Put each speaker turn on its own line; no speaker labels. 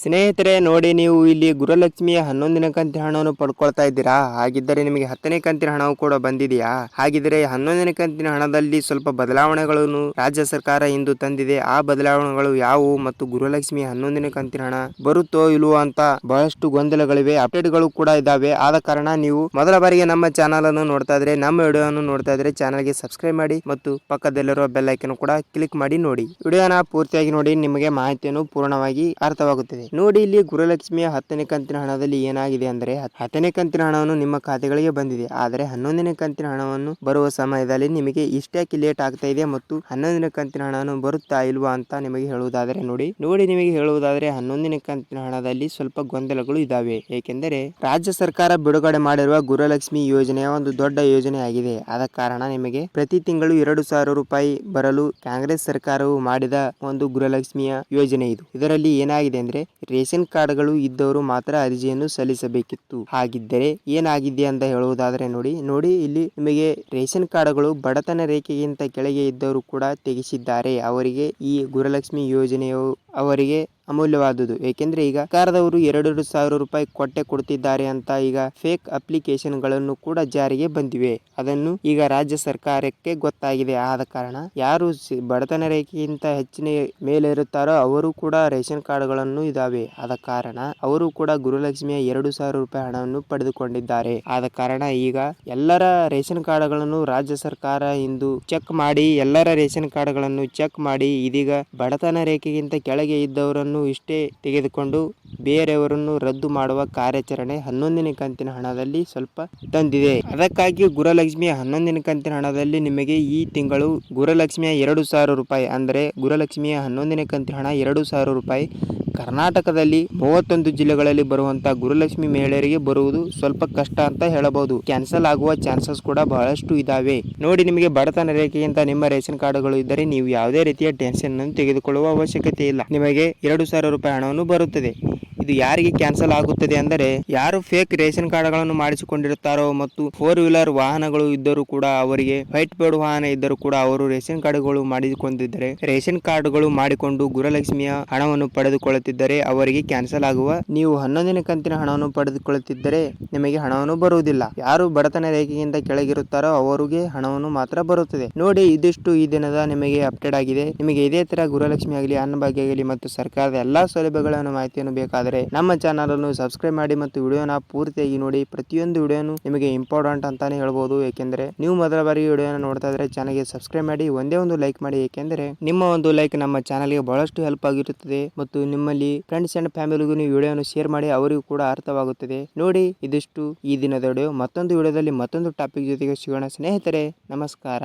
ಸ್ನೇಹಿತರೆ ನೋಡಿ, ನೀವು ಇಲ್ಲಿ ಗೃಹಲಕ್ಷ್ಮಿಯ 11ನೇ ಕಂತಿನ ಹಣವನ್ನು ಪಡ್ಕೊಳ್ತಾ ಇದ್ದೀರಾ? ಹಾಗಿದ್ದರೆ ನಿಮಗೆ 10ನೇ ಕಂತಿನ ಹಣವು ಕೂಡ ಬಂದಿದೆಯಾ? ಹಾಗಿದ್ದರೆ 11ನೇ ಕಂತಿನ ಹಣದಲ್ಲಿ ಸ್ವಲ್ಪ ಬದಲಾವಣೆಗಳನ್ನು ರಾಜ್ಯ ಸರ್ಕಾರ ಇಂದು ತಂದಿದೆ. ಆ ಬದಲಾವಣೆಗಳು ಯಾವುವು ಮತ್ತು ಗೃಹಲಕ್ಷ್ಮಿ 11ನೇ ಕಂತಿನ ಹಣ ಬರುತ್ತೋ ಇಲ್ವೋ ಅಂತ ಬಹಳಷ್ಟು ಗೊಂದಲಗಳಿವೆ, ಅಪ್ಡೇಟ್ಗಳು ಕೂಡ ಇದಾವೆ. ಆದ ಕಾರಣ ನೀವು ಮೊದಲ ಬಾರಿಗೆ ನಮ್ಮ ಚಾನಲ್ ಅನ್ನು ನೋಡ್ತಾ ಇದ್ರೆ, ನಮ್ಮ ವಿಡಿಯೋವನ್ನು ನೋಡ್ತಾ ಇದ್ರೆ ಚಾನಲ್ಗೆ ಸಬ್ಸ್ಕ್ರೈಬ್ ಮಾಡಿ ಮತ್ತು ಪಕ್ಕದಲ್ಲಿರುವ ಬೆಲ್ ಐಕನ್ ಕೂಡ ಕ್ಲಿಕ್ ಮಾಡಿ ನೋಡಿ. ವಿಡಿಯೋನ ಪೂರ್ತಿಯಾಗಿ ನೋಡಿ, ನಿಮಗೆ ಮಾಹಿತಿಯನ್ನು ಪೂರ್ಣವಾಗಿ ಅರ್ಥವಾಗುತ್ತದೆ. ನೋಡಿ, ಇಲ್ಲಿ ಗೃಹಲಕ್ಷ್ಮಿಯ 10ನೇ ಕಂತಿನ ಹಣದಲ್ಲಿ ಏನಾಗಿದೆ ಅಂದ್ರೆ 10ನೇ ಕಂತಿನ ಹಣವನ್ನು ನಿಮ್ಮ ಖಾತೆಗಳಿಗೆ ಬಂದಿದೆ. ಆದರೆ 11ನೇ ಕಂತಿನ ಹಣವನ್ನು ಬರುವ ಸಮಯದಲ್ಲಿ ನಿಮಗೆ ಇಷ್ಟಕ್ಕೆ ಲೇಟ್ ಆಗ್ತಾ ಇದೆ ಮತ್ತು 11ನೇ ಕಂತಿನ ಹಣವನ್ನು ಬರುತ್ತಾ ಇಲ್ವಾ ಅಂತ ನಿಮಗೆ ಹೇಳುವುದಾದರೆ ನೋಡಿ ನಿಮಗೆ ಹೇಳುವುದಾದರೆ 11ನೇ ಕಂತಿನ ಹಣದಲ್ಲಿ ಸ್ವಲ್ಪ ಗೊಂದಲಗಳು ಇದಾವೆ. ಏಕೆಂದರೆ ರಾಜ್ಯ ಸರ್ಕಾರ ಬಿಡುಗಡೆ ಮಾಡಿರುವ ಗೃಹಲಕ್ಷ್ಮಿ ಯೋಜನೆಯ ಒಂದು ದೊಡ್ಡ ಯೋಜನೆ ಆಗಿದೆ. ಆದ ಕಾರಣ ನಿಮಗೆ ಪ್ರತಿ ತಿಂಗಳು 2,000 ರೂಪಾಯಿ ಬರಲು ಕಾಂಗ್ರೆಸ್ ಸರ್ಕಾರವು ಮಾಡಿದ ಒಂದು ಗೃಹಲಕ್ಷ್ಮಿಯ ಯೋಜನೆ ಇದು. ಇದರಲ್ಲಿ ಏನಾಗಿದೆ ಅಂದ್ರೆ ರೇಷನ್ ಕಾರ್ಡ್ಗಳು ಇದ್ದವರು ಮಾತ್ರ ಅರ್ಜಿಯನ್ನು ಸಲ್ಲಿಸಬೇಕಿತ್ತು. ಹಾಗಿದ್ದರೆ ಏನಾಗಿದೆ ಅಂತ ಹೇಳುವುದಾದರೆ ನೋಡಿ ಇಲ್ಲಿ ನಿಮಗೆ ರೇಷನ್ ಕಾರ್ಡ್ಗಳು ಬಡತನ ರೇಖೆಗಿಂತ ಕೆಳಗೆ ಇದ್ದವರು ಕೂಡ ತೆಗೆಸಿದ್ದಾರೆ. ಅವರಿಗೆ ಈ ಗೃಹಲಕ್ಷ್ಮಿ ಯೋಜನೆಯು ಅವರಿಗೆ ಅಮೂಲ್ಯವಾದುದು. ಏಕೆಂದ್ರೆ ಈಗ ಸರ್ಕಾರದವರು 2,000 ರೂಪಾಯಿ ಕೊಡ್ತಿದ್ದಾರೆ ಅಂತ ಈಗ ಫೇಕ್ ಅಪ್ಲಿಕೇಶನ್ ಗಳನ್ನು ಕೂಡ ಜಾರಿಗೆ ಬಂದಿವೆ. ಅದನ್ನು ಈಗ ರಾಜ್ಯ ಸರ್ಕಾರಕ್ಕೆ ಗೊತ್ತಾಗಿದೆ. ಆದ ಕಾರಣ ಯಾರು ಬಡತನ ರೇಖೆಗಿಂತ ಹೆಚ್ಚಿನ ಮೇಲೆ ಇರುತ್ತಾರೋ ಅವರು ಕೂಡ ರೇಷನ್ ಕಾರ್ಡ್ಗಳನ್ನು ಇದಾವೆ. ಆದ ಕಾರಣ ಅವರು ಕೂಡ ಗೃಹಲಕ್ಷ್ಮಿಯ 2,000 ರೂಪಾಯಿ ಹಣವನ್ನು ಪಡೆದುಕೊಂಡಿದ್ದಾರೆ. ಆದ ಕಾರಣ ಈಗ ಎಲ್ಲರ ರೇಷನ್ ಕಾರ್ಡ್ಗಳನ್ನು ರಾಜ್ಯ ಸರ್ಕಾರ ಇಂದು ಚೆಕ್ ಮಾಡಿ ಎಲ್ಲರ ರೇಷನ್ ಕಾರ್ಡ್ಗಳನ್ನು ಚೆಕ್ ಮಾಡಿ ಇದೀಗ ಬಡತನ ರೇಖೆಗಿಂತ ಕೆಳಗೆ ಇದ್ದವರನ್ನು ಇಷ್ಟೇ ತೆಗೆದುಕೊಂಡು ಬೇರೆಯವರನ್ನು ರದ್ದು ಮಾಡುವ ಕಾರ್ಯಾಚರಣೆ 11ನೇ ಕಂತಿನ ಹಣದಲ್ಲಿ ಸ್ವಲ್ಪ ತಂದಿದೆ. ಅದಕ್ಕಾಗಿ ಗೃಹಲಕ್ಷ್ಮಿಯ 11ನೇ ಕಂತಿನ ಹಣದಲ್ಲಿ ನಿಮಗೆ ಈ ತಿಂಗಳು ಗೃಹಲಕ್ಷ್ಮಿಯ 2,000 ರೂಪಾಯಿ ಅಂದ್ರೆ ಗೃಹಲಕ್ಷ್ಮಿಯ 11ನೇ ಕಂತಿನ ಹಣ 2,000 ರೂಪಾಯಿ ಕರ್ನಾಟಕದಲ್ಲಿ 31 ಜಿಲ್ಲೆಗಳಲ್ಲಿ ಬರುವಂತಹ ಗೃಹಲಕ್ಷ್ಮಿ ಮಹಿಳೆಯರಿಗೆ ಬರುವುದು ಸ್ವಲ್ಪ ಕಷ್ಟ ಅಂತ ಹೇಳಬಹುದು. ಕ್ಯಾನ್ಸಲ್ ಆಗುವ ಚಾನ್ಸಸ್ ಕೂಡ ಬಹಳಷ್ಟು ಇದಾವೆ. ನೋಡಿ, ನಿಮಗೆ ಬಡತನ ರೇಖೆಗಿಂತ ನಿಮ್ಮ ರೇಷನ್ ಕಾರ್ಡ್ಗಳು ಇದ್ದರೆ ನೀವು ಯಾವುದೇ ರೀತಿಯ ಟೆನ್ಷನ್ ಅನ್ನು ತೆಗೆದುಕೊಳ್ಳುವ ಅವಶ್ಯಕತೆ ಇಲ್ಲ. ನಿಮಗೆ 2,000 ರೂಪಾಯಿ ಹಣವನ್ನು ಬರುತ್ತದೆ. ಇದು ಯಾರಿಗೆ ಕ್ಯಾನ್ಸಲ್ ಆಗುತ್ತದೆ ಅಂದರೆ ಯಾರು ಫೇಕ್ ರೇಷನ್ ಕಾರ್ಡ್ಗಳನ್ನು ಮಾಡಿಸಿಕೊಂಡಿರುತ್ತಾರೋ ಮತ್ತು 4 ವೀಲರ್ ವಾಹನಗಳು ಇದ್ದರೂ ಕೂಡ ಅವರಿಗೆ ವೈಟ್ ಬೋರ್ಡ್ ವಾಹನ ಇದ್ದರೂ ಕೂಡ ಅವರು ರೇಷನ್ ಕಾರ್ಡ್ಗಳು ಮಾಡಿಕೊಂಡಿದ್ದರೆ ರೇಷನ್ ಕಾರ್ಡ್ಗಳು ಮಾಡಿಕೊಂಡು ಗೃಹಲಕ್ಷ್ಮಿಯ ಹಣವನ್ನು ಪಡೆದುಕೊಳ್ಳುತ್ತಿದ್ದರೆ ಅವರಿಗೆ ಕ್ಯಾನ್ಸಲ್ ಆಗುವ. ನೀವು 11ನೇ ಕಂತಿನ ಹಣವನ್ನು ಪಡೆದುಕೊಳ್ಳುತ್ತಿದ್ದರೆ ನಿಮಗೆ ಹಣವನ್ನು ಬರುವುದಿಲ್ಲ. ಯಾರು ಬಡತನ ರೇಖೆಗಿಂತ ಕೆಳಗಿರುತ್ತಾರೋ ಅವರಿಗೆ ಹಣವನ್ನು ಮಾತ್ರ ಬರುತ್ತದೆ. ನೋಡಿ, ಇದಿಷ್ಟು ಈ ದಿನದ ನಿಮಗೆ ಅಪ್ಡೇಟ್ ಆಗಿದೆ. ನಿಮಗೆ ಇದೇ ತರ ಗೃಹಲಕ್ಷ್ಮಿ ಆಗಲಿ, ಅನ್ನಭಾಗ್ಯ ಆಗಲಿ ಮತ್ತು ಸರ್ಕಾರದ ಎಲ್ಲಾ ಸೌಲಭ್ಯಗಳನ್ನು ಮಾಹಿತಿಯನ್ನು ಬೇಕಾದರೆ ನಮ್ಮ ಚಾನಲ್ ಅನ್ನು ಸಬ್ಸ್ಕ್ರೈಬ್ ಮಾಡಿ ಮತ್ತು ವಿಡಿಯೋನ ಪೂರ್ತಿಯಾಗಿ ನೋಡಿ. ಪ್ರತಿಯೊಂದು ವಿಡಿಯೋನು ನಿಮಗೆ ಇಂಪಾರ್ಟೆಂಟ್ ಅಂತಾನೆ ಹೇಳ್ಬೋದು. ಏಕೆಂದರೆ ನೀವು ಮೊದಲ ಬಾರಿಗೆ ವಿಡಿಯೋನ ನೋಡ್ತಾ ಇದ್ರೆ ಚಾನಲ್ಗೆ ಸಬ್ಸ್ಕ್ರೈಬ್ ಮಾಡಿ, ಒಂದೇ ಒಂದು ಲೈಕ್ ಮಾಡಿ. ಏಕೆಂದರೆ ನಿಮ್ಮ ಒಂದು ಲೈಕ್ ನಮ್ಮ ಚಾನಲ್ಗೆ ಬಹಳಷ್ಟು ಹೆಲ್ಪ್ ಆಗಿರುತ್ತದೆ ಮತ್ತು ನಿಮ್ಮಲ್ಲಿ ಫ್ರೆಂಡ್ಸ್ ಅಂಡ್ ಫ್ಯಾಮಿಲಿಗೂ ನೀವು ವಿಡಿಯೋನ ಶೇರ್ ಮಾಡಿ, ಅವರಿಗೂ ಕೂಡ ಅರ್ಥವಾಗುತ್ತದೆ. ನೋಡಿ, ಇದಿಷ್ಟು ಈ ದಿನದ ವಿಡಿಯೋ. ಮತ್ತೊಂದು ವಿಡಿಯೋದಲ್ಲಿ ಮತ್ತೊಂದು ಟಾಪಿಕ್ ಜೊತೆಗೆ ಸಿಗೋಣ ಸ್ನೇಹಿತರೆ. ನಮಸ್ಕಾರ.